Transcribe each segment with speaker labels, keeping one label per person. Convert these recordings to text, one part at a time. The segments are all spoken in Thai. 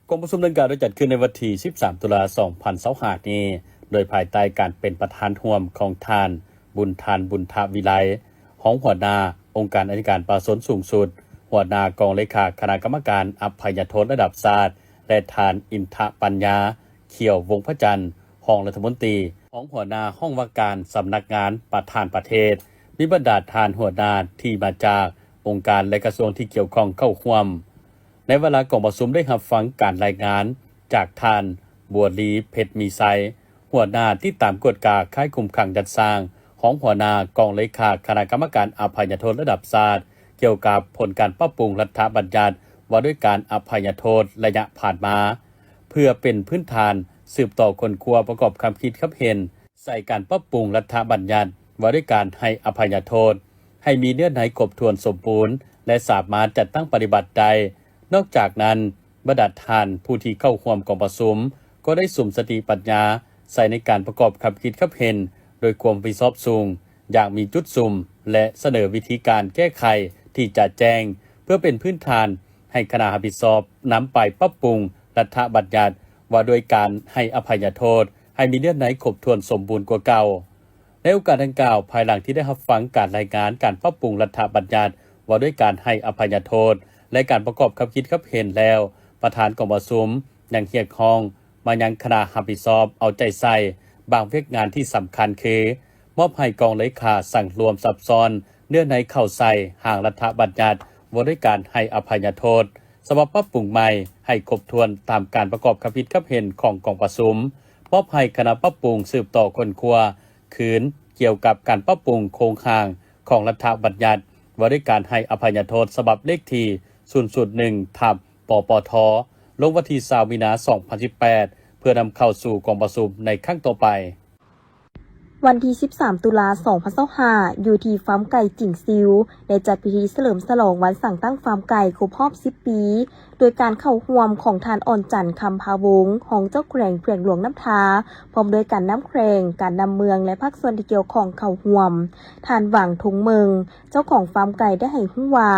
Speaker 1: กองประชุมดังกล่าวได้จัดขึ้นในวันที่ 13 ตุลาคม 2025 นี้โดยภายใต้การเป็นประธานร่วมของท่านบุญทวิไลของหัวหน้าองค์การอัยการปราศนสูงสุดหัวหน้ากองเลขาคณะกรรมการอภัยโทษระดับชาติและท่านอินทปัญญาเขียววงศ์พระจันทร์รองรัฐมนตรีของหัวหน้าห้องว่าการสำนักงานประธานประเทศมีบรรดาท่านหัวหน้าที่มาจากองค์การและกระทรวงที่เกี่ยวข้องเข้าร่วมในเวลากองประชุมได้รับฟังการรายงานจากท่านบัวลีเพชรมีไซหัวหน้าที่ตามกฎกาค่ายคุมขังจัดสร้างของหัวหน้ากองเลขาคณะกรรมการอภัยโทษระดับชาติเกี่ยวกับผลการปรับปรุงรัฐบัญญัติว่าด้วยการอภัยโทษระยะผ่านมาเพื่อเป็นพื้นฐานสืบต่อคนครัวประกอบความคิดครับเห็นใส่การปรับปรุงรัฐบัญญัติว่าด้วยการให้อภัยโทษให้มีเนื้อในครบถ้วนสมบูรณ์และสามารถจัดตั้งปฏิบัติได้นอกจากนั้นบรรดาท่านผู้ที่เข้าร่วมกองประชุมก็ได้สุ่มสติปัญญาใส่ในการประกอบความคิดครับเห็นโดยความวิชอบสูงอย่างมีจุดสุ่มและเสนอวิธีการแก้ไขที่จะแจ้งเพื่อเป็นพื้นฐานให้คณะรับผิดชอบนำไปปรับปรุงรัฐบัญญัติว่าโดยการให้อภัยโทษให้มีเนื้อในครบถ้วนสมบูรณ์กว่าเก่าในโอกาสดังกล่าวภายหลังที่ได้รับฟังการรายงานการปรับปรุงรัฐบัญญัติว่าด้วยการให้อภัยโทษและการประกอบความคิดครับเห็นแล้วประธานกองประชุมยังเรียกร้องมายังคณะรับผิดชอบเอาใจใส่บางเวกงานที่สำคัญคือมอบให้กองเลขาสั่งรวมซับซ้อนเนื้อในเข้าใส่ห่างรัฐบัญญัติว่าด้วยการให้อภัยโทษสำหรับปรับปรุงใหม่ให้ครบถ้วนตามการประกอบความคิดครับเห็นของกองประชุมมอบให้คณะปรับปรุงสืบต่อคนครัวคืนเกี่ยวกับการปรับปรุงโครงข่างของรัฐบัญญัติว่าด้วยการให้อภัยโทษฉบับเลขที่001ทับปปทลงวันที่20 มีนาคม 2018 เพื่อนำเข้าสู่กองประชุมในครั้งต่อไป
Speaker 2: วันที่ 13 ตุลาคม 2025 อยู่ที่ฟาร์มไก่จิ่งซิวได้จัดพิธีเฉลิมฉลองวันสั่งตั้งฟาร์มไก่ครบรอบ 10 ปี โดยการเข้าร่วมของทานอ่อนจันทร์คำพาวงศ์ของเจ้าแขวงหลวงน้ำทาพร้อมโดยการน้ำแขวงการนำเมืองและภาคส่วนที่เกี่ยวข้องเข้าร่วมทานหวังทงเมืองเจ้าของฟาร์มไก่ได้ให้รู้ว่า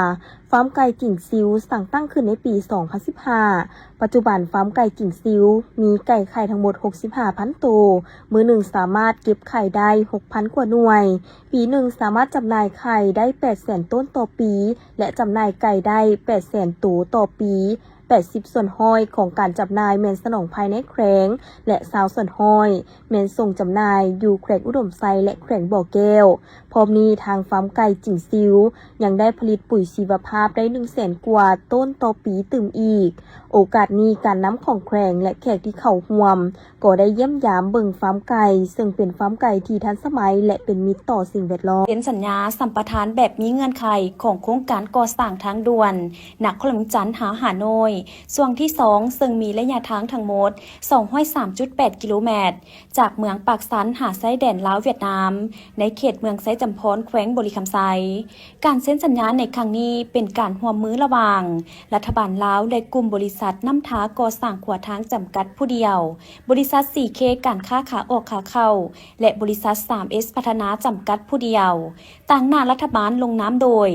Speaker 2: ฟาร์มไก่จิ่งซิวสั่งตั้งขึ้นในปี 2015 ปัจจุบันฟาร์มไก่จิ่งซิวมีไก่ไข่ทั้งหมด 65,000 ตัวมื้อหนึ่งสามารถเก็บไข่ได้ 6,000 กว่าหน่วยปีหนึ่งสามารถจำหน่ายไข่ได้ 800,000 ต้นต่อปีและจำหน่ายไก่ได้ 800,000 ตัวต่อปี80 ส่วนห้อยของการจำหน่ายแมนสนองภายในแขวงและ20 ส่วนห้อยแมนส่งจำหน่ายอยู่แขวงอุดมไซและแขวงบ่อแก้วพร้อมนี้ทางฟาร์มไก่จิ่งซิวยังได้ผลิตปุ๋ยชีวภาพได้ 100,000 กว่าต้นต่อปีตื่มอีกโอกาสนี้การนำของแขวงและแขกที่เข้าร่วมก็ได้เยี่ยมยามเบิ่งฟาร์มไก่ซึ่งเป็นฟาร์มไก่ที่ทันสมัยและเป็นมิตรต่อสิ่งแวดล้อม
Speaker 3: เป็นสัญญาสัมปทานแบบมีเงื่อนไขของโครงการก่อสร้างทางด่วนนครหลวงจันทร์หาหาโนยส่วนที่2ซึ่งมีระยะทางทั้งหมด 203.8 กิโลเมตรจากเมืองปากสันหาไซแดนลาวเวียดนามในเขตเมืองไซจำพรแขวงบริคำไซการเซ็นสัญญาในครั้งนี้เป็นการร่วมมือระหว่างรัฐบาลลาวและกลุ่มบริษัทน้ำท้าก่อสร้างขวทางจำกัดผู้เดียวบริษัท 4K การค้าขาออกขาเข้าและบริษัท 3S พัฒนาจำกัดผู้เดียวต่างหน้ารัฐบาลลงน้ำโดย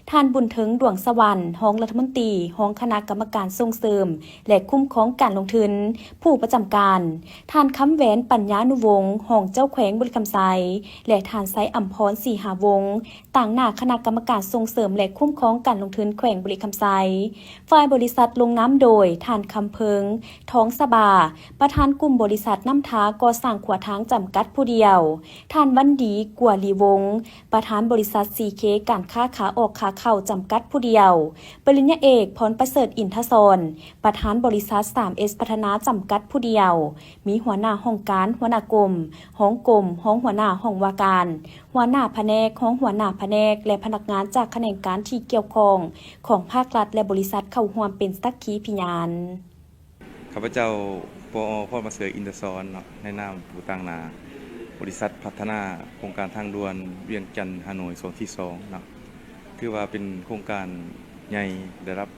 Speaker 3: ท่านบุญถึงดวงสวรรค์รองรัฐมนตรีรองคณะกรรมการส่งเสริมและคุ้มครองการลงทุนผู้ประจำการท่านคำแหวนปัญญานุวงศ์รองเจ้าแขวงบริคำไซและท่านไซอัมพรศรีหาวงศ์ต่างหน้าคณะกรรมการส่งเสริมและคุ้มครองการลงทุนแขวงบริคำไซฝ่ายบริษัทลงน้ำโดยท่านคำเพิงท้องสบาประธานกลุ่มบริษัทน้ำท้าก่อสร้างขวทางจำกัดผู้เดียวท่านวันดีกัวลีวงศ์ประธานบริษัท 4K การค้าขาออกขาเข้าจำกัดผู้เดียวปริญญาเอกพรประเสริฐอินทศรประธานบริษัท 3S พัฒนาจำกัดผู้เดียวมีหัวหน้าห้องการหัวหน้ากรมห้องกรมห้องหัวหน้าห้องว่าการหัวหน้าแผนกห้องหัวหน้าแผนกและพนักงานจากแขนงการที่เกี่ยวข้องของภาครัฐและบริษัทเข้าร่วมเป็นสักขีพยาน
Speaker 4: ข้าพเจ้าปอ.พรประเสริฐอินทศรในนามผู้ตั้งนาบริษัทพัฒนาโครงการทางด่วนเวียงจันทร์ฮานอยโซนที่2นะถือว่าเป็นโครงการใหญ่ระดับ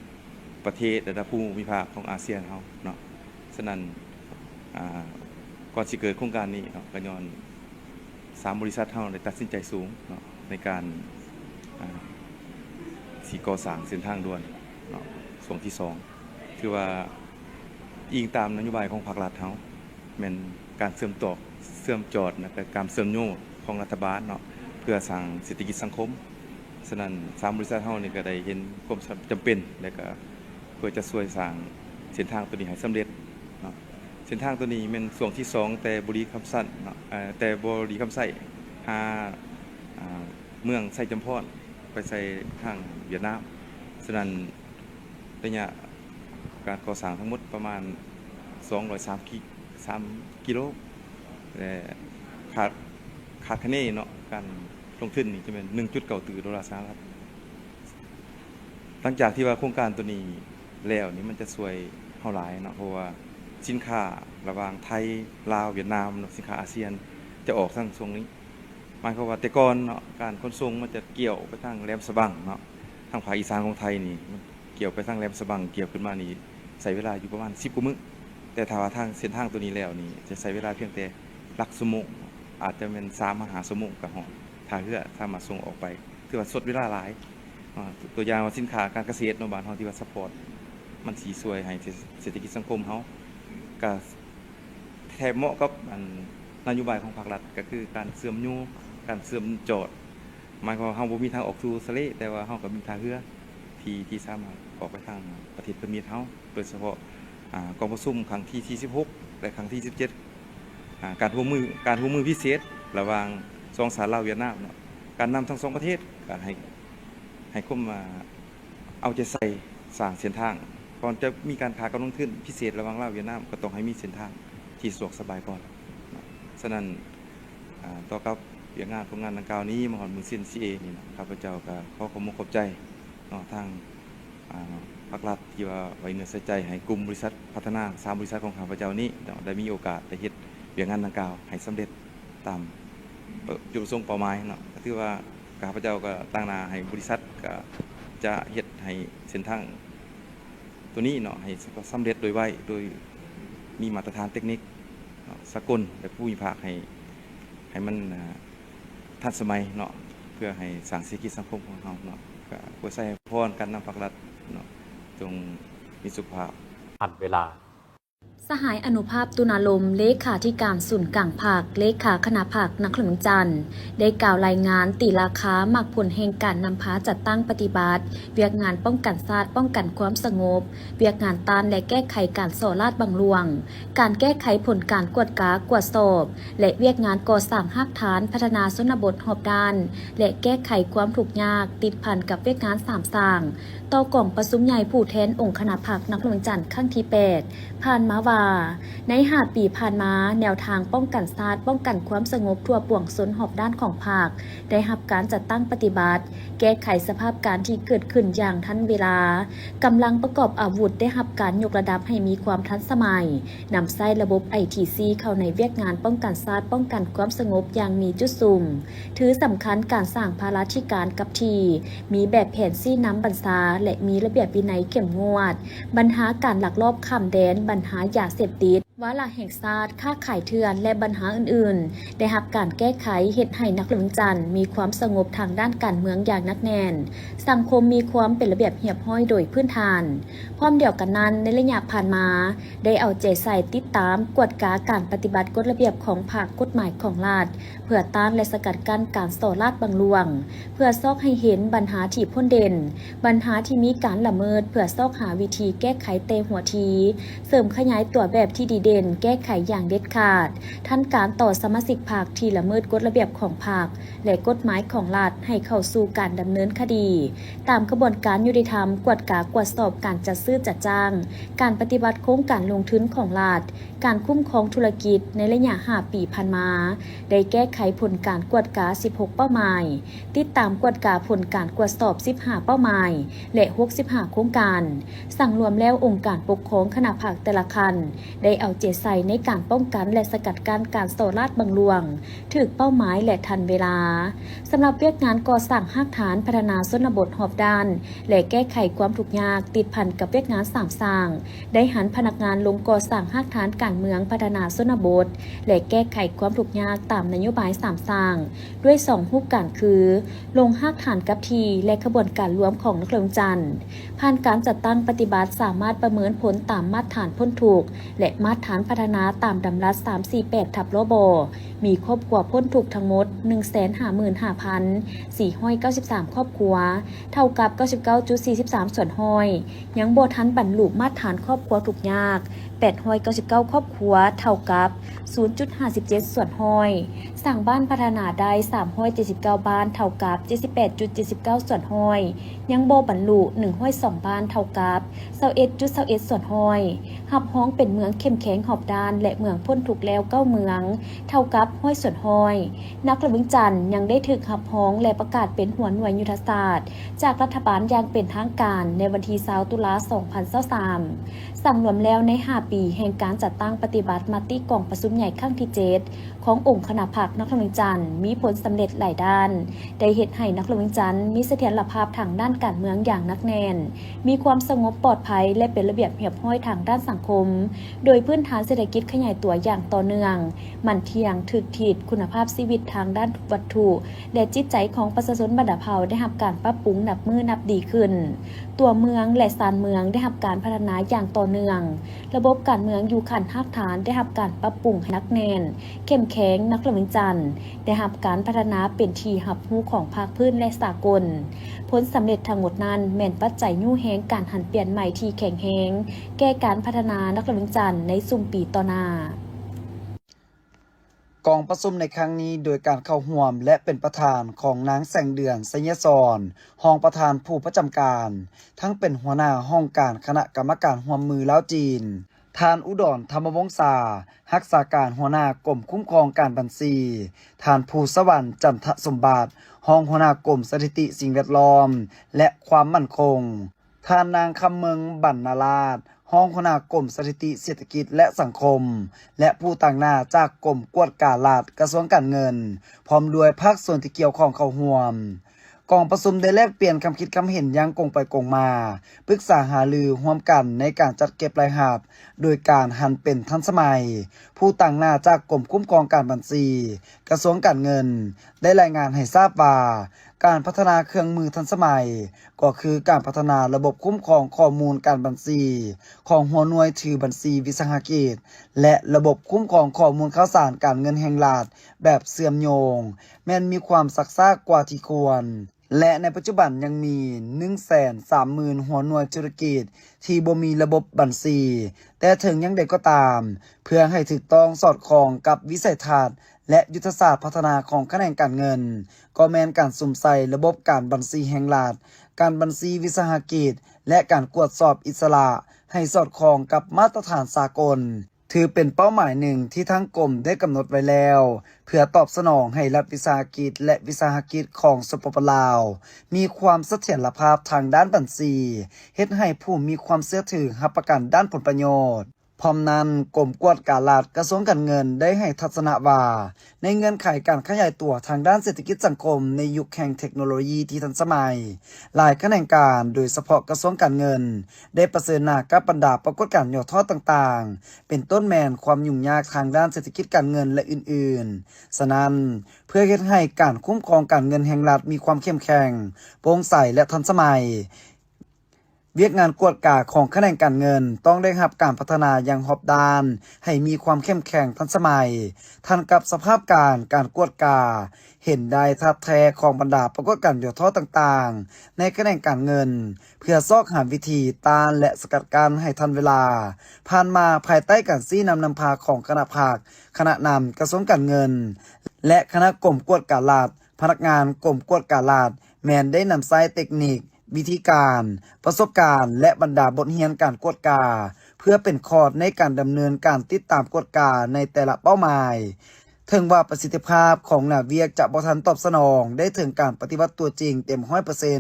Speaker 4: ประเทศระดับภูมิภาคของอาเซียนเฮาเนาะฉะนั้นก่อนสิเกิดโครงการนี้เนาะก็ย้อน3บริษัทเฮาได้ตัดสินใจสูงเนาะในการสิก่อสร้างเส้นทางด่วนเนาะโซนที่2ถือว่า อิงตามนโยบายของภาครัฐเฮาแม่นการเชื่อมจอดแล้วก็การเชื่อมโยงของรัฐบาลเนาะเพื่อสร้างเศรษฐกิจสังคมฉะนั้น3บริษัทเฮานี่ก็ได้เห็นความจำเป็นแล้วก็เพื่อจะช่วยสร้างเส้นทางตัวนี้ให้สำเร็จเนาะเส้นทางตัวนี้แม่นช่วงที่2แต่บุรีคำสั้นเนาะแต่บุรีคำไส้หาเมืองไส้จำพรไปใส่ทางเวียดนามฉะนั้นระยะการก่อสร้างทั้งหมดประมาณ203กิโลแต่ขาดคะเนเนาะการลงทุนนี่จะเป็น $1.9 ล้านสหรัฐหลังจากที่ว่าโครงการตัวนี้แล้วนี่มันจะช่วยเฮาหลายเนาะเพราะว่าสินค้าระหว่างไทยลาวเวียดนามเนาะสินค้าอาเซียนจะออกทางช่วงนี้หมายความว่าแต่ก่อนเนาะการขนส่งมันจะเกี่ยวไปทางแหลมฉบังเนาะทางภาคอีสานของไทยนี่มันเกี่ยวไปทางแหลมฉบังเกี่ยวขึ้นมานี่ใช้เวลาอยู่ประมาณ10 กว่ามื้อแต่ถ้าว่าทางเส้นทางตัวนี้แล้วนี่จะใช้เวลาเพียงแต่หลักชั่วโมงอาจจะเป็น3-5 ชั่วโมงก็ฮอดถ้าเพื่อสามารถส่งออกไปถือว่าสดเวลาหลายตัวอย่างว่าสินค้าการเกษตรเนาะบ้านเฮาที่ว่าซัพพอร์ตมันสิช่วยให้เศรษฐกิจสังคมเฮาก็แทบเหมาะกับนโยบายของภาครัฐก็คือการเชื่อมโยงการเชื่อมจอดหมายความว่าเฮาบ่มีทางออกสู่ทะเลแต่ว่าเฮาก็มีทางเรือที่สามารถออกไปทางประเทศเพิ่นมีเฮาโดยเฉพาะกองประชุมครั้งที่46และครั้งที่17การร่วมมือพิเศษระหว่าง2 สหรัฐลาวเวียดนามเนาะการนำทั้ง2ประเทศก็ให้คุมเอาใจใส่สร้างเส้นทางก่อนจะมีการค้าการลงทุนพิเศษระหว่างลาวเวียดนามก็ต้องให้มีเส้นทางที่สะดวกสบายก่อนฉะนั้นต่อกับเรื่องผลงานดังกล่าวนี้มหามือสิ้น CA นี่นะข้าพเจ้าก็ขอขอบใจเนาะทางภาครัฐที่ว่าไว้เนื้อใส่ใจให้กลุ่มบริษัทพัฒนา3 บริษัทของข้าพเจ้านี้ได้มีโอกาสได้เฮ็ดเรื่องงานดังกล่าวให้สำเร็จตามจุดประสงค์เป้าหมายเนาะก็ถือว่าข้าพเจ้าก็ตั้งหน้าให้บริษัทก็จะเฮ็ดให้เส้นทางตัวนี้เนาะให้สำเร็จโดยไวโดยมีมาตรฐานเทคนิคสากลและผู้มีภาคให้มันทันสมัยเนาะเพื่อให้สร้างเศรษฐกิจสังคมของเราเนาะก็ขอใส่พรกันนำภาครัฐเนาะจงมีสุขภาพ
Speaker 1: ผ่านเวลา
Speaker 3: สหายอนุภาพตุนาลมเลขาธิการศูนย์กลางภาคเลขาคณะภาคนครหลวงจันทร์ได้กล่าวรายงานตีราคาหมักผลแห่งการนำพาจัดตั้งปฏิบัติเวียกงานป้องกันศาสตร์ป้องกันความสงบเวียกงานต้านและแก้ไขการส่อลาดบังลวงการแก้ไขผลการกวดกากวดสอบและเวียกงานก่อสร้างหักฐานพัฒนาชนบทหอบด้านและแก้ไขความทุกข์ยากติดพันกับเวียกงาน3 สร้างต่อกล่องประชุมใหญ่ผู้แทนองค์คณะภาคนครหลวงจันทร์ครั้งที่8ผ่านมาว่าใน5 ปีผ่านมาแนวทางป้องกันศาสตร์ป้องกันความสงบทั่วปวงชนหอบด้านของภาคได้รับการจัดตั้งปฏิบัติแก้ไขสภาพการที่เกิดขึ้นอย่างทันเวลากำลังประกอบอาวุธได้รับการยกระดับให้มีความทันสมัยนำใช้ระบบ ITC เข้าในเวียกงานป้องกันศาสตร์ป้องกันความสงบอย่างมีจุดสุ่มถือสำคัญการสร้างภาราธิการกับทีมีแบบแผนซี่น้ำบรรษาและมีระเบียบวินัยเข้มงวดปัญหาการลักลอบข้ามแดนปัญหายาเสพติดวาระแห่งชาติค่าขายเถื่อนและปัญหาอื่นๆได้รับการแก้ไขเฮ็ดให้นครหลวงจันทร์มีความสงบทางด้านการเมืองอย่างหนักแน่นสังคมมีความเป็นระเบียบเรียบร้อยโดยพื้นฐานพร้อมเดียวกันนั้นในระยะผ่านมาได้เอาใจใส่ติดตามกวดกาการปฏิบัติกฎระเบียบของภาคกฎหมายของรัฐเพื่อต้านและสกัดกั้นการส่อลาดบังลวงเพื่อซอกให้เห็นปัญหาที่พ้นเด่นปัญหาที่มีการละเมิดเพื่อซอกหาวิธีแก้ไขเตหัวทีเสริมขยายตัวแบบที่ดีเด่นแก้ไขอย่างเด็ดขาดท่านการต่อสมาชิกภาคที่ละเมิดกฎระเบียบของภาคและกฎหมายของรัฐให้เข้าสู่การดำเนินคดีตามกระบวนการยุติธรรมกวดกากวดสอบการจัดซื้อจัดจ้างการปฏิบัติโครงการลงทุนของรัฐการคุ้มครองธุรกิจในระยะ5 ปีผ่านมาได้แก้ไขผลการกวดกา16 เป้าหมายติดตามกวดกาผลการกวดสอบ15 เป้าหมายและ65 โครงการสั่งรวมแล้วองค์การปกครองคณะภาคแต่ละคันได้เอา เจใส่ในการป้องกันและสกัดกั้นการโซลาดบังลวงถึกเป้าหมายและทันเวลาสำหรับเวียกงานก่อสร้างหากฐานพัฒนาชนบทหอบด้านและแก้ไขความทุกข์ยากติดพันกับเวียกงานสามสร้างได้หันพนักงานลงก่อสร้างหากฐานการเมืองพัฒนาชนบทและแก้ไขความทุกข์ยากตามนโยบายสามสร้างด้วย2รูปการคือลงหากฐานกับทีและขบวนการรวมของนักเรียนจันทร์ผ่านการจัดตั้งปฏิบัติสามารถประเมินผลตามมาตรฐานพ้นถูกและมาตรฐานพัฒนาตามดำรัส348ทับลบมีครอบครัวพ้นถูกทั้งหมด 155,493 ครอบครัวเท่ากับ 99.43 ส่วนห้อยยังบ่ทันบรรลุมาตรฐานครอบครัวทุกยาก899 ครอบครัวเท่ากับ 0.57 ส่วนห้อยสร้างบ้านพัฒนาได้379บ้านเท่ากับ 78.79 ส่วนห้อยยังบ่บรรลุ102บ้านเท่ากับ21.21 ส่วนห้อยหับฮ้องเป็นเมืองเข้มแข็งหอบด้านและเมืองพ้นทุกแล้ว9เมืองเท่ากับห้อยส่วนห้อยนักระวิงจันทร์ยังได้ถึกหับฮ้องและประกาศเป็นหัวหน่วยยุทธศาสตร์จากรัฐบาลอย่างเป็นทางการในวันที่20ตุลา2023สั่งรวมแล้วใน5ปีแห่งการจัดตั้งปฏิบัติมาติกองประชุมใหญ่ครั้งที่7ขององค์คณะพรรคนักระวิงจันทร์มีผลสำเร็จหลายด้านได้เฮ็ดให้นักระวิงจันทร์มีเสถียรภาพทางด้านการเมืองอย่างหนักแน่นมีความสงบปลอดภัยและเป็นระเบียบเรียบร้อยทางด้านสังคมโดยพื้นฐานเศรษฐกิจขยายตัวอย่างต่อเนื่องมันเที่ยงถึกถีดคุณภาพชีวิตทางด้านวัตถุและจิตใจของประชาชนบรรดาเผ่าได้รับการปรับปรุงนับมือนับดีขึ้นตัวเมืองและซานเมืองได้รับการพัฒนาอย่างต่อเนื่องระบบการเมืองอยู่ขั้นรากฐานได้รับการปรับปรุงให้หนักแน่นเข้มแข็งนักระวิงจันทร์ได้รับการพัฒนาเป็นที่รับรู้ของภาคพื้นและสากลผลสำเร็จทั้งหมดนั้นแม่นปัจจัยยู่แฮงการหันเปลี่ยนใหม่ที่แข็งแรงแก้การพัฒนานักระวิงจันทร์ในซุ่มปีต่อหน้าก
Speaker 5: องประชุมในครั้งนี้โดยการเข้าร่วมและเป็นประธานของนางแสงเดือนไสยศรรองประธานผู้ประจำการทั้งเป็นหัวหน้าห้องการคณะกรรมการร่วมมือลาวจีนทานอุดรธรรมวงศารักษาการหัวหน้ากรมคุ้มครองการบัญชีทานภูสวรรค์จันทสมบัติห้องหัวหน้ากรมสถิติสิ่งแวดล้อมและความมั่นคงทานนางคำเมืองบรรณราชห้องหัวหน้ากรมสถิติเศรษฐกิจและสังคมและผู้ต่างหน้าจากกรมกวดกาลาดกระทรวงการเงินพร้อมด้วยภาคส่วนที่เกี่ยวข้องเข้าร่วมกองประชุมได้แลกเปลี่ยนคำคิดคำเห็นอย่างกงไปกงมาปรึกษาหารือร่วมกันในการจัดเก็บรายหับโดยการหันเป็นทันสมัยผู้ต่างหน้าจากกรมคุ้มครองการบัญชีกระทรวงการเงินได้รายงานให้ทราบว่าการพัฒนาเครื่องมือทันสมัยก็คือการพัฒนาระบบคุ้มครองข้อมูลการบัญชีของหัวหน่วยถือบัญชีวิสาหกิจและระบบคุ้มครองข้อมูลข่าวสารการเงินแห่งรัฐแบบเชื่อมโยงแม้นมีความซักซ้ากว่าที่ควรและในปัจจุบันยังมี 130,000 หัวหน่วยธุรกิจที่บ่มีระบบบัญชีแต่ถึงยังใดก็ตามเพื่อให้ถูกต้องสอดคล้องกับวิสัยทัศน์และยุทธศาสตร์พัฒนาของแขนงการเงินก็แม้นการสุ่มใส่ระบบการบัญชีแห่งรัฐการบัญชีวิสาหกิจและการกวดสอบอิสระให้สอดคล้องกับมาตรฐานสากลถือเป็นเป้าหมายหนึ่งที่ทั้งกรมได้กำหนดไว้แล้วเพื่อตอบสนองให้รัฐวิสาหกิจและวิสาหกิจของสปป.ลาวมีความเสถียรภาพทางด้านบัญชีเฮ็ดให้ผู้มีความเชื่อถือรับประกันด้านผลประโยชน์พร้อมนั้นกรมกวดกาลาดกระทรวงการเงินได้ให้ทัศนะว่าในเงื่อนไขการขยายตัวทางด้านเศรษฐกิจสังคมในยุคแห่งเทคโนโลยีที่ทันสมัยหลายแขนงการโดยเฉพาะกระทรวงการเงินได้ประเสริฐหน้ากับบรรดาปรากฏการณ์ย่อท้อต่างๆเป็นต้นแมนความยุ่งยากทางด้านเศรษฐกิจการเงินและอื่นๆฉะนั้นเพื่อเฮ็ดให้การคุ้มครองการเงินแห่งรัฐมีความเข้มแข็งโปร่งใสและทันสมัยเวียกงานกวดกาของแขนงการเงินต้องได้รับการพัฒนาอย่างรอบด้านให้มีความเข้มแข็งทันสมัยทันกับสภาพการกวดกาเห็นได้ทัดแท้ของบรรดาปรากฏการณ์ย่อท้อต่างๆในแขนงการเงินเพื่อซอกหาวิธีต้านและสกัดกั้นให้ทันเวลาผ่านมาภายใต้การชี้นำพาของคณะภาคคณะนำกระทรวงการเงินและคณะกรมกวดกาลาดพนักงานกรมกวดกาลาดแม้นได้นำใช้เทคนิควิธีการประสบการณ์และบรรดาบทเรียนการกวดกาเพื่อเป็นคอร์สในการดำเนินการติดตามกวดกาในแต่ละเป้าหมาย ถึงว่าประสิทธิภาพของนาเวียกจะบ่ทันตอบสนองได้ถึงการปฏิบัติตัวจริงเต็ม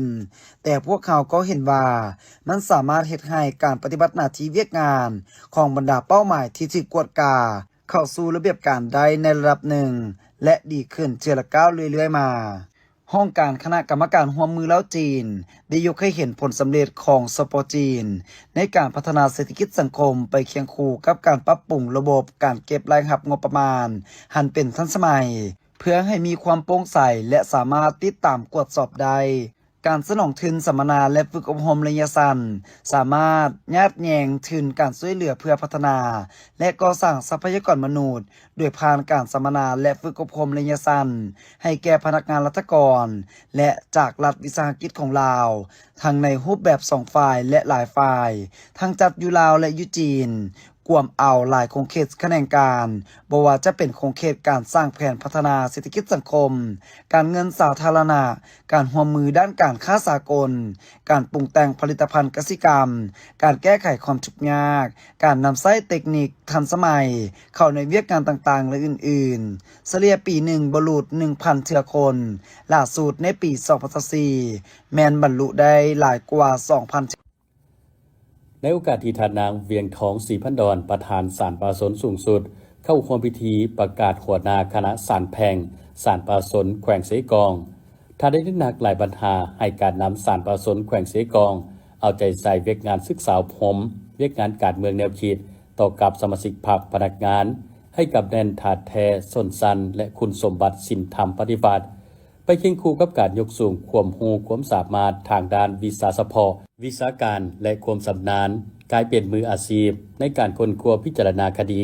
Speaker 5: 100% แต่พวกเขาก็เห็นว่ามันสามารถเฮ็ดให้การปฏิบัติหน้าที่เวียกงานของบรรดาเป้าหมายที่ถูกกวดกาเข้าสู่ระเบียบการได้ในระดับหนึ่งและดีขึ้นเทื่อละก้าวเรื่อยๆมาห้องการคณะกรรมการร่วมมือแล้วจีนได้ยกให้เห็นผลสำเร็จของสปจีนในการพัฒนาเศรษฐกิจสังคมไปเคียงคู่กับการปรับปรุงระบบการเก็บรายรับงบประมาณหันเป็นทันสมัยเพื่อให้มีความโปร่งใสและสามารถติดตามตรวจสอบได้การสนองทุนสัมมนาและฝึกอบรมระยะสั้นสามารถยัดแยงทุนการช่วยเหลือเพื่อพัฒนาและก่อสร้างทรัพยากรมนุษย์โดยผ่านการสัมมนาและฝึกอบรมระยะสั้นให้แก่พนักงานรัฐกรและจากรัฐวิสาหกิจของลาวทั้งในรูปแบบ2ฝ่ายและหลายฝ่ายทั้งจัดอยู่ลาวและอยู่จีนกวมเอาหลายโครงเขตคะแนนการบ่ว่าจะเป็นโครงเขตการสร้างแผนพัฒนาเศรษฐกิจสังคมการเงินสาธารณะการร่วมมือด้านการค้าสากลการปรุงแต่งผลิตภัณฑ์เกษตรกรรมการแก้ไขความทุกข์ยากการนำใช้เทคนิคทันสมัยเข้าในเวียกงานต่างๆและอื่นๆเฉลี่ยปีหนึ่งบรรลุ 1,000 เทื่อคนล่าสุดในปี2024แม่นบรรลุได้หลายกว่า 2,000
Speaker 1: ในโอกาสที่ท่านนางเวียงทองศรีพันดรประธานศาลปาสนสูงสุดเข้าร่วมพิธีประกาศหัวหน้าคณะศาลแพ่งศาลปาสนแขวงเสกองท่านได้นึกหนักหลายปัญหาให้การนำศาลปาสนแขวงเสกองเอาใจใส่เวียกงานศึกษาผมเวียกงานการเมืองแนวคิดต่อกับสมาชิกพรรคพนักงานให้กับแนนถาดแท้ส้นสันและคุณสมบัติศีลธรรมปฏิบัติไปเคียงคู่กับการยกสูงความรู้ความสามารถทางด้านวิชาเฉพาะวิชาการและความชำนาญกลายเป็นมืออาชีพในการค้นคว้าพิจารณาคดี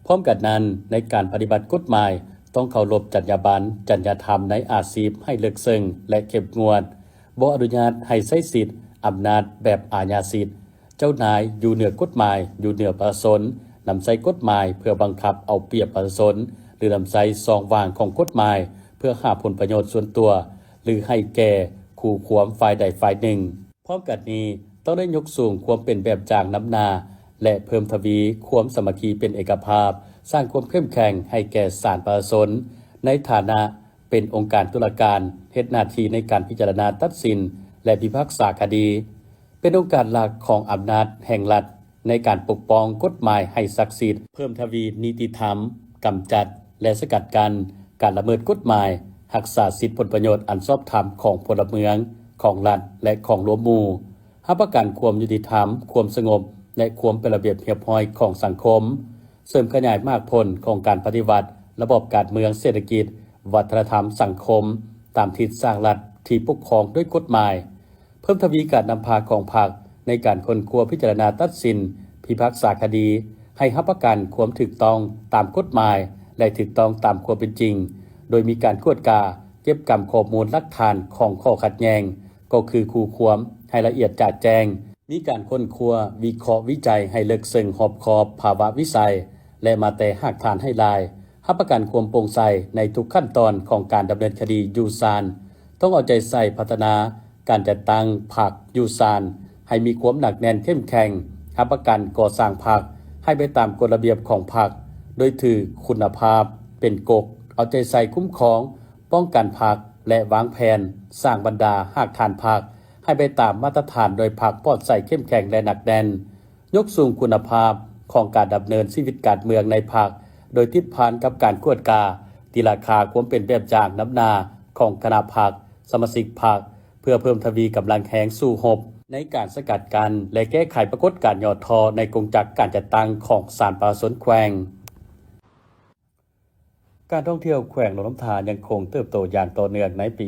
Speaker 1: พร้อมกันนั้นในการปฏิบัติกฎหมายต้องเคารพจรรยาบรรณจรรยธรรมในอาชีพให้ลึกซึ้งและเข้มงวดบ่อนุญาตให้ใช้สิทธิ์อำนาจแบบอาญาสิทธิ์เจ้านายอยู่เหนือกฎหมายอยู่เหนือประชาชนนำใช้กฎหมายเพื่อบังคับเอาเปรียบประชาชนหรือนำใช้ซองวางของกฎหมายเพื่อหาผลประโยชน์ส่วนตัวหรือให้แก่คู่ความฝ่ายใดฝ่ายหนึ่งพร้อมกันนี้ต้องได้ยกสูงความเป็นแบบอย่างน้ำหน้าและเพิ่มทวีความสามัคคีเป็นเอกภาพสร้างความเข้มแข็งให้แก่ศาลประชาชนในฐานะเป็นองค์การตุลาการเฮ็ดหน้าที่ในการพิจารณาตัดสินและพิพากษาคดีเป็นองค์การหลักของอำนาจแห่งรัฐในการปกป้องกฎหมายให้ศักดิ์สิทธิ์เพิ่มทวีนิติธรรมกำจัดและสกัดกั้นการละเมิดกฎหมายรักษาสิทธิผลประโยชน์อันชอบธรรมของพลเมืองของรัฐและของร่วมหมู่รับประกันความยุติธรรมความสงบและความเป็นระเบียบเรียบร้อยของสังคมเสริมขยายมากผลของการปฏิวัติระบบการเมืองเศรษฐกิจวัฒนธรรมสังคมตามทิศสร้างรัฐที่ปกครองด้วยกฎหมายเพิ่มทวีการนำพาของพรรคในการค้นคว้าพิจารณาตัดสินพิพากษาคดีให้รับประกันความถูกต้องตามกฎหมายและถูกต้องตามความเป็นจริงโดยมีการกวดกาเก็บกำข้อมูลหลักฐานของข้อขัดแย้งก็คือคู่ความให้ละเอียดจัดแจงมีการค้นคว้าวิเคราะห์วิจัยให้ลึกซึ้งรอบคอบภาวะวิสัยและมาแต่หากฐานให้ลายรับประกันความโปร่งใสในทุกขั้นตอนของการดำเนินคดียูซานต้องเอาใจใส่พัฒนาการจัดตั้งพรรคยูซานให้มีความหนักแน่นเข้มแข็งรับประกันก่อสร้างพรรคให้ไปตามกฎระเบียบของพรรคโดยถือคุณภาพเป็นกกเอาใจใส่คุ้มครองป้องกันพรรคและวางแผนสร้างบรรดาหากฐานพรรคให้ไปตามมาตรฐานโดยพรรคปลอดใส่เข้มแข็งและหนักแน่นยกสูงคุณภาพของการดำเนินชีวิตการเมืองในพรรคโดยทิศผ่านกับการกวดกาตีราคาความเป็นแบบอย่างน้ำหน้าของคณะพรรคสมาชิกพรรคเพื่อเพิ่มทวีกำลังแห่งสู้รบในการสกัดกั้นและแก้ไขปรากฏการณ์ย่อท้อในกงจักรการจัดตั้งของศาลปาสนแขวงการท่องเที่ยวแขวงหนองน้ำทายังคงเติบโตอย่างต่อเนื่องในปี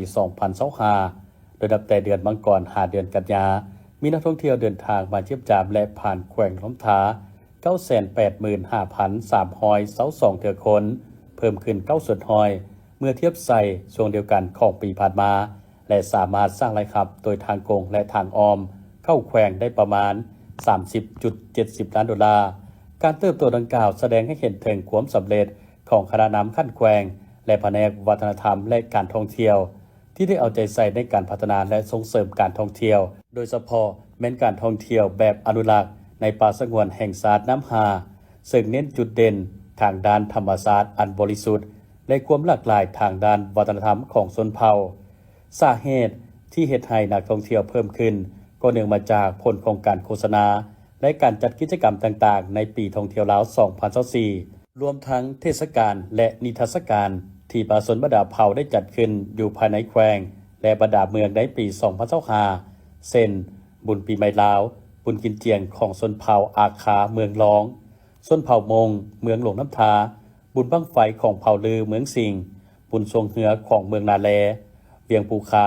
Speaker 1: 2025 โดยนับแต่เดือนมังกรหาเดือนกันยามีนักท่องเที่ยวเดินทางมาเทียบจามและผ่านแขวงหนองน้ำทา 985,322 เทื่อคนเพิ่มขึ้น9ส่วนห้อยเมื่อเทียบใส่ช่วงเดียวกันของปีผ่านมาและสามารถสร้างรายรับโดยทางกงและทางอ้อมเข้าแขวงได้ประมาณ 30.70 ล้านดอลลาร์การเติบโตดังกล่าวแสดงให้เห็นถึงความสำเร็จของคณะนำขั้นแขวงและแผนกวัฒนธรรมและการท่องเที่ยวที่ได้เอาใจใส่ในการพัฒนาและส่งเสริมการท่องเที่ยวโดยเฉพาะแม้นการท่องเที่ยวแบบอนุรักษ์ในป่าสงวนแห่งชาติน้ำฮาซึ่งเน้นจุดเด่นทางด้านธรรมชาติอันบริสุทธิ์ และความหลากหลายทางด้านวัฒนธรรมของชนเผ่าสาเหตุที่เฮ็ดให้นักท่องเที่ยวเพิ่มขึ้นก็เนื่องมาจากผลของการโฆษณาและการจัดกิจกรรมต่างๆในปีท่องเที่ยวลาว 2024 รวมทั้งเทศกาลและนิทรรศการที่ประชาชนบรรดาเผ่าได้จัดขึ้นอยู่ภายในแขวงและบรรดาเมืองในปี 2025 เช่นบุญปีใหม่ลาวบุญกินเจียงของชนเผ่าอาคาเมืองรองชนเผ่ามงเมืองหลวงน้ำทาบุญบั้งไฟของเผ่าลือเมืองสิงห์บุญทรงเหือของเมืองนาแลเวียงปูคา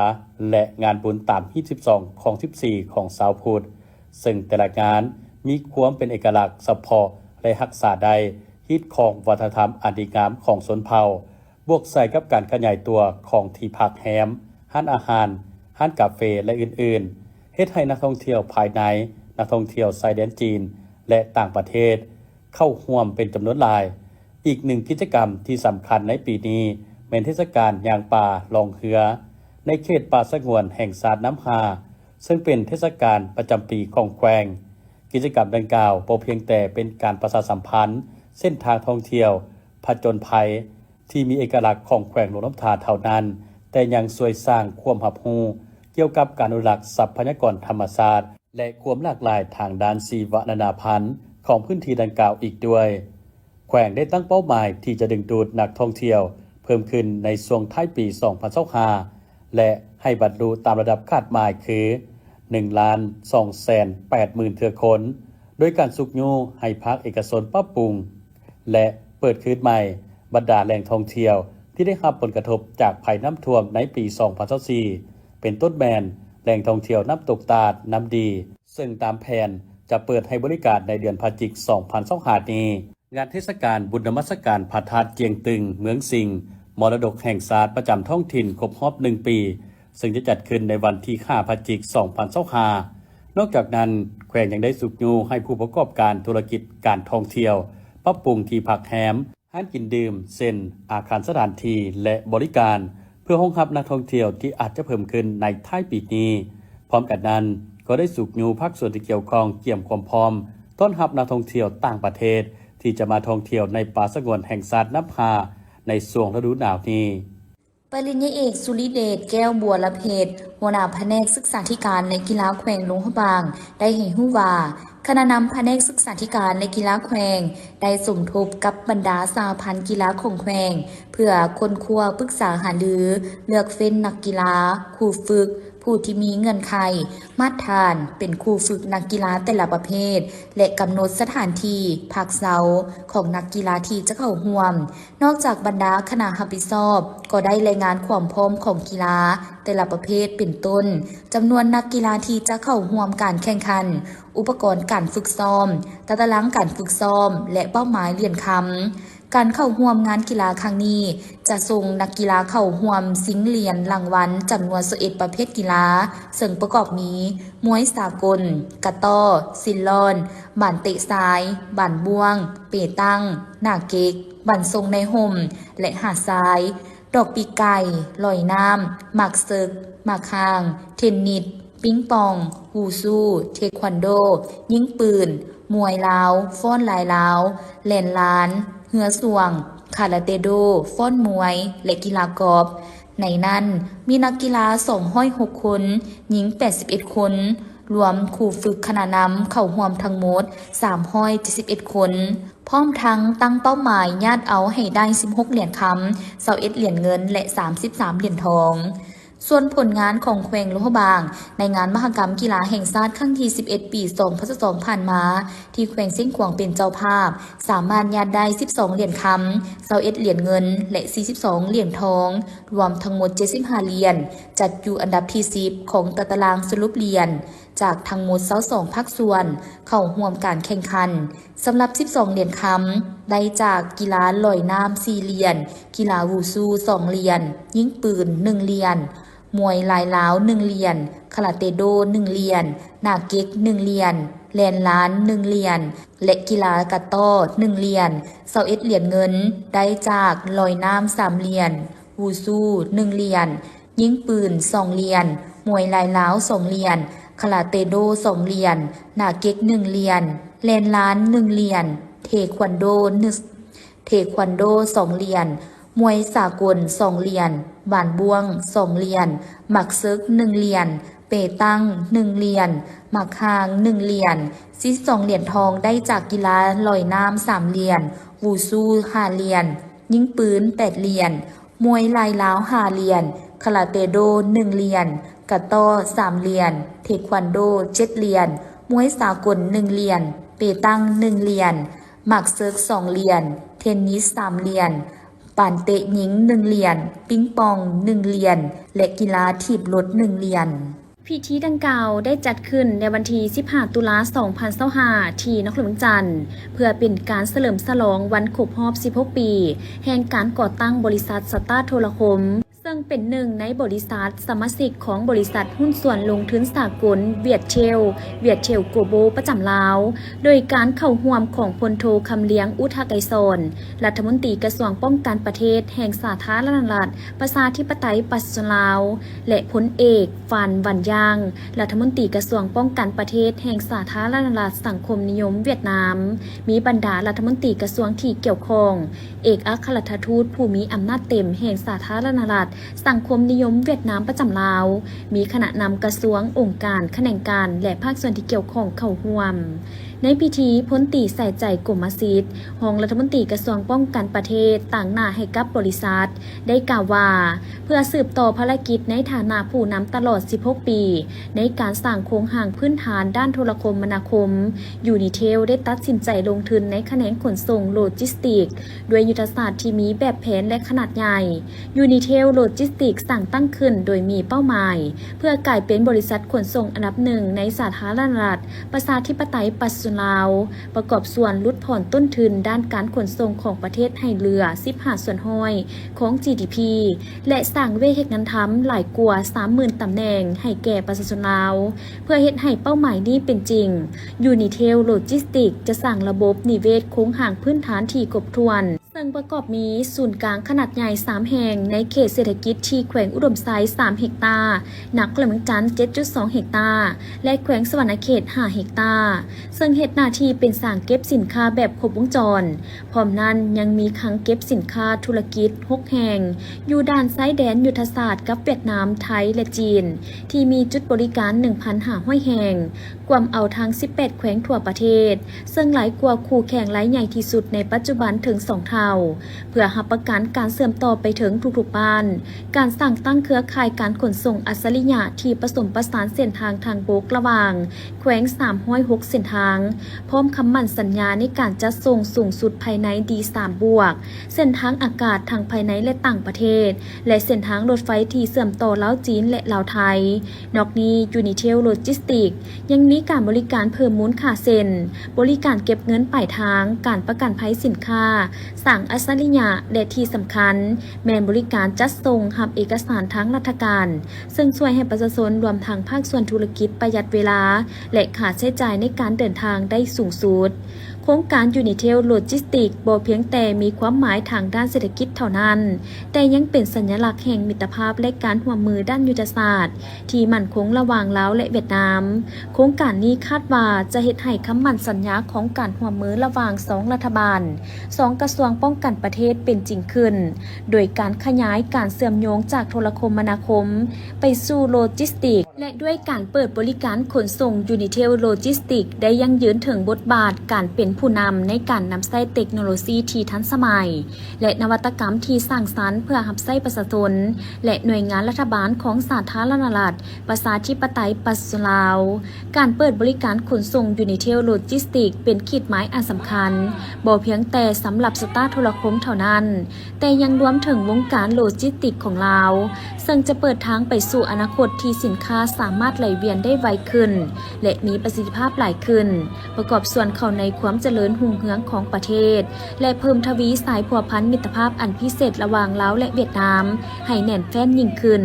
Speaker 1: และงานบุญตามฮีต12ของ14ของชาวพุทธซึ่งแต่ละงานมีความเป็นเอกลักษณ์เฉพาะและรักษาได้ฮีตของวัฒนธรรมอันดีงามของชนเผ่าบวกใส่กับการขยายตัวของที่พักแฮมร้านอาหารร้านกาแฟและอื่นๆเฮ็ดให้นักท่องเที่ยวภายในนักท่องเที่ยวชายแดนจีนและต่างประเทศเข้าร่วมเป็นจำนวนหลายอีกหนึ่งกิจกรรมที่สำคัญในปีนี้เป็นเทศกาลย่างป่าลองเรือในเขตป่าสงวนแห่งชาติน้ำฮาซึ่งเป็นเทศกาลประจำปีของแขวงกิจกรรมดังกล่าวบ่เพียงแต่เป็นการประชาสัมพันธ์เส้นทางท่องเที่ยวผจญภัยที่มีเอกลักษณ์ของแขวงหลวงน้ำทาเท่านั้นแต่ยังช่วยสร้างความรับรู้เกี่ยวกับการอนุรักษ์ทรัพยากรธรรมชาติและความหลากหลายทางด้านชีวนานาพันธุ์ของพื้นที่ดังกล่าวอีกด้วยแขวงได้ตั้งเป้าหมายที่จะดึงดูดนักท่องเที่ยวเพิ่มขึ้นในช่วงท้ายปี 2025 และให้บรรลุตามระดับคาดหมายคือ 1,280,000 เทื่อคนโดยการสุกยูให้ภาคเอกชนปรับปรุงและเปิดคืนใหม่บรรดาแหล่งท่องเที่ยวที่ได้รับผลกระทบจากภัยน้ำท่วมในปี 2024 เป็นต้นแมนแหล่งท่องเที่ยวน้ำตกตาดน้ำดีซึ่งตามแผนจะเปิดให้บริการในเดือนพฤศจิกายน 2025 นี้งานเทศกาลบุญนมัสการพระธาตุเจียงตึงเมืองสิงห์มรดกแห่งชาติประจำท้องถิ่นครบรอบ 1 ปีซึ่งจะจัดขึ้นในวันที่ 5 พฤศจิกายน 2025 นอกจากนั้นแขวงยังได้สุกยูให้ผู้ประกอบการธุรกิจการท่องเที่ยวปรับปรุงที่พักแฮมห้านกินดื่มเช่นอาคารสถานที่และบริการเพื่อรองรับนักท่องเที่ยวที่อาจจะเพิ่มขึ้นในท้ายปีนี้พร้อมกันนั้นก็ได้สุกยูภาคส่วนที่เกี่ยวข้องเกี่ยมความพร้อมต้อนรับนักท่องเที่ยวต่างประเทศที่จะมาท่องเที่ยวในป่าสงวนแห่งชาติน้ำฮาในช่วงฤดูหนาวนี้
Speaker 3: ปริญญาเอกสุริเดชแก้วบัวละเพชรหัวหน้าแผนกศึกษาธิการในกีฬาแขวงหลวงพระบางได้ให้ฮู้ว่าคณะนำแผนกศึกษาธิการในกีฬาแขวงได้สมทบกับบรรดาสหพันธ์กีฬาของแขวงเพื่อค้นคว้าปรึกษาหารือเลือกเฟ้นนักกีฬาครูฝึกผู้ที่มีเงื่อนไขมาตรฐานเป็นครูฝึกนักกีฬาแต่ละประเภทและกำหนดสถานที่พักเสาของนักกีฬาที่จะเข้าร่วมนอกจากบรรดาคณะรับผิดชอบก็ได้รายงานความพร้อมของกีฬาแต่ละประเภทเป็นต้นจำนวนนักกีฬาที่จะเข้าร่วมการแข่งขันอุปกรณ์การฝึกซ้อมตารางการฝึกซ้อมและเป้าหมายเหรียญคำการเข้าร่วมงานกีฬาครั้งนี้จะส่งนักกีฬาเข้าร่วมสิงเหรียญรางวัลจำนวน11ประเภทกีฬาซึ่งประกอบมีมวยสากลกะต้อซิลลอนบ่านเตะซ้ายบ่านบ้วงเปตังหน้าเก๊กบ่านทรงในห่มและหาดทรายดอกปีกไก่ลอยน้ำหมากเซิกหมากคางเทนนิสปิงปองวูซูเทควันโดยิงปืนมวยลาวฟ้อนลายลาวแล่นล้านเหือสวงคาราเตโดฟ้อนมวยและกีฬากอล์ฟในนั้นมีนักกีฬา206 คนหญิง81 คนรวมครูฝึกคณะนำเข้าร่วมทั้งหมด371 คนพร้อมทั้งตั้งเป้าหมายญาติเอาให้ได้16 เหรียญคำ21 เหรียญเงินและ33 เหรียญทองส่วนผลงานของแขวงหลวงพระบางในงานมหกรรมกีฬาแห่งชาติครั้งที่11 ปี 2022 ผ่านมาที่แขวงเส้นขวางเป็นเจ้าภาพสามารถญาติได้12 เหรียญคำ21 เหรียญเงินและ42 เหรียญทองรวมทั้งหมด75 เหรียญจัดอยู่อันดับที่10ของตารางสรุปเหรียญจากทั้งหมด22ภาคส่วนเข้าร่วมการแข่งขันสำหรับ12 เหรียญคำได้จากกีฬาลอยน้ำ4 เหรียญกีฬาวูซู2 เหรียญยิงปืน1 เหรียญมวยลายล้าว1 เหรียญคาราเตโด1 เหรียญหน้าเก๊ก1 เหรียญแลนล้าน1 เหรียญและกีฬากะต้อ1 เหรียญ21 เหรียญเงินได้จากลอยน้ำ3 เหรียญวูซู1 เหรียญยิงปืน2 เหรียญมวยลายล้าว2 เหรียญคาราเตโด2 เหรียญหน้าเก๊ก1 เหรียญแลนล้าน1 เหรียญเทควันโด2 เหรียญ มวยสากล2เหรียญบานบวง2เหรียญหมักซึก1เหรียญเปตัง1เหรียญหมักฮาง1เหรียญซิ2เหรียญทองได้จากกีฬาลอยน้ำ3เหรียญวูซู5เหรียญยิงปืน8เหรียญมวยลายล้าว5เหรียญคาราเตโด1เหรียญกะต้อ3เหรียญเทควันโด7เหรียญมวยสากล1เหรียญเปตัง1เหรียญหมักซึก2เหรียญเทนนิส3เหรียญป่านเตะหญิง1เหรียญปิงปอง1เหรียญและกีฬาถีบรถ1เหรียญพิธีดังกล่าวได้จัดขึ้นในวันที่15 ตุลาคม 2025 ที่นครหลวงจันทร์เพื่อเป็นการเฉลิมฉลองวันครบรอบ 16 ปี แห่งการก่อตั้งบริษัทสตาร์โทรคมซึ่งเป็นหนึ่งในบริษัทสมาชิกของบริษัทหุ้นส่วนลงทุนสากลเวียดเชลโกโบประจำลาวโดยการเข้าร่วมของพลโทคำเลี้ยงอุทาไกรสอนรัฐมนตรีกระทรวงป้องกันประเทศแห่งสาธารณรัฐประชาธิปไตยประชาชนลาวและพลเอกฟานวันยางรัฐมนตรีกระทรวงป้องกันประเทศแห่งสาธารณรัฐสังคมนิยมเวียดนามมีบรรดารัฐมนตรีกระทรวงที่เกี่ยวข้องเอกอัครราชทูตผู้มีอำนาจเต็มแห่งสาธารณรัฐสังคมนิยมเวียดนามประจำลาวมีคณะนำกระทรวงองค์การแขนงการและภาคส่วนที่เกี่ยวข้องเข้าร่วมในพิธีพลตรีใส่ใจกรมศิษย์รองรัฐมนตรีกระทรวงป้องกันประเทศต่างหน้าให้กับบริษัทได้กล่าวว่าเพื่อสืบต่อภารกิจในฐานะผู้นำตลอด 16 ปีในการสร้างโครงห่างพื้นฐานด้านโทรคมนาคมยูนิเทลได้ตัดสินใจลงทุนในแขนงขนส่งโลจิสติกส์ด้วยยุทธศาสตร์ที่มีแบบแผนและขนาดใหญ่ยูนิเทลโลจิสติกส์สั่งตั้งขึ้นโดยมีเป้าหมายเพื่อกลายเป็นบริษัทขนส่งอันดับหนึ่งในสาธารณรัฐประชาธิปไตยประชาชนลาวประกอบส่วนลดผ่อนต้นทุนด้านการขนส่งของประเทศให้เหลือ 15 ส่วนห้อยของ GDP และสร้างเวทีงานทำหลายกว่า 30,000 ตำแหน่งให้แก่ประชาชนลาวเพื่อเฮ็ดให้เป้าหมายนี้เป็นจริงยูนิเทลโลจิสติกจะสร้างระบบนิเวศโค้งห่างพื้นฐานที่ครบถ้วนซึ่งประกอบมีศูนย์กลางขนาดใหญ่ 3 แห่งในเขตเศรษฐกิจที่แขวงอุดมไซด์ 3 เฮกตาร์นครหลวงจันทร์ 7.2 เฮกตาร์และแขวงสวรรณเขต 5 เฮกตาร์ซึ่งเฮ็ดหน้าที่เป็นสร้างเก็บสินค้าแบบครบวงจรพร้อมนั้นยังมีคลังเก็บสินค้าธุรกิจ 6 แห่งอยู่ด้านซ้ายแดนยุทธศาสตร์กับเวียดนามไทยและจีนที่มีจุดบริการ 1,500 แห่งกวมเอาทั้ง 18 แขวงทั่วประเทศซึ่งหลายกว่าคู่แข่งรายใหญ่ที่สุดในปัจจุบันถึง 2 เท่าเพื่อรับประกันการเสื่อมต่อไปถึงทุกๆบ้านการสร้างตั้งเครือข่ายการขนส่งอัจฉริยะที่ผสมประสานเส้นทางทางบกระหว่างแขวง306เส้นทางพร้อมคำมั่นสัญญาในการจัดส่งสูงสุดภายใน D3 บวกเส้นทางอากาศทางภายในและต่างประเทศและเส้นทางรถไฟที่เสื่อมต่อลาวจีนและลาวไทยนอกนี้ยูนิเทลโลจิสติกยังมีการบริการเพิ่มมูลค่าเซ็นบริการเก็บเงินปลายทางการประกันภัยสินค้าสั่งอัจฉริยะและที่สำคัญแม่นบริการจัดส่งรับเอกสารทางราชการซึ่งช่วยให้ประชาชนรวมทั้งภาคส่วนธุรกิจประหยัดเวลาและค่าใช้จ่ายในการเดินทางได้สูงสุดโครงการยูนิเทลโลจิสติกบ่เพียงแต่มีความหมายทางด้านเศรษฐกิจเท่านั้นแต่ยังเป็นสัญลักษณ์แห่งมิตรภาพและการร่วมมือด้านยุทธศาสตร์ที่มั่นคงระหว่างลาวและเวียดนามโครงการนี้คาดว่าจะเฮ็ดให้คำมั่นสัญญาของการร่วมมือระหว่าง2รัฐบาล2กระทรวงป้องกันประเทศเป็นจริงขึ้นโดยการขยายการเชื่อมโยงจากโทรคมนาคมไปสู่โลจิสติกและด้วยการเปิดบริการขนส่งยูนิเทลโลจิสติกได้ยั่งยืนถึงบทบาทการเป็นผู้นำในการนำใช้เทคโนโลยีที่ทันสมัยและนวัตกรรมที่สร้างสรรค์เพื่อรับใช้ประชาชนและหน่วยงานรัฐบาลของสาธารณรัฐประชาธิปไตยประชาชนลาวการเปิดบริการขนส่งยูนิเทลโลจิสติกเป็นขีดหมายอันสำคัญบ่เพียงแต่สำหรับสตาร์โทรคมเท่านั้นแต่ยังรวมถึงวงการโลจิสติกของลาวซึ่งจะเปิดทางไปสู่อนาคตที่สินค้าสามารถไหลเวียนได้ไวขึ้นและมีประสิทธิภาพหลายขึ้นประกอบส่วนเข้าในความเจริญรุ่งเรืองของประเทศและเพิ่มทวีสายพัวพันมิตรภาพอันพิเศษระหว่างลาวและเวียดนามให้แน่นแฟ้นยิ่งขึ้น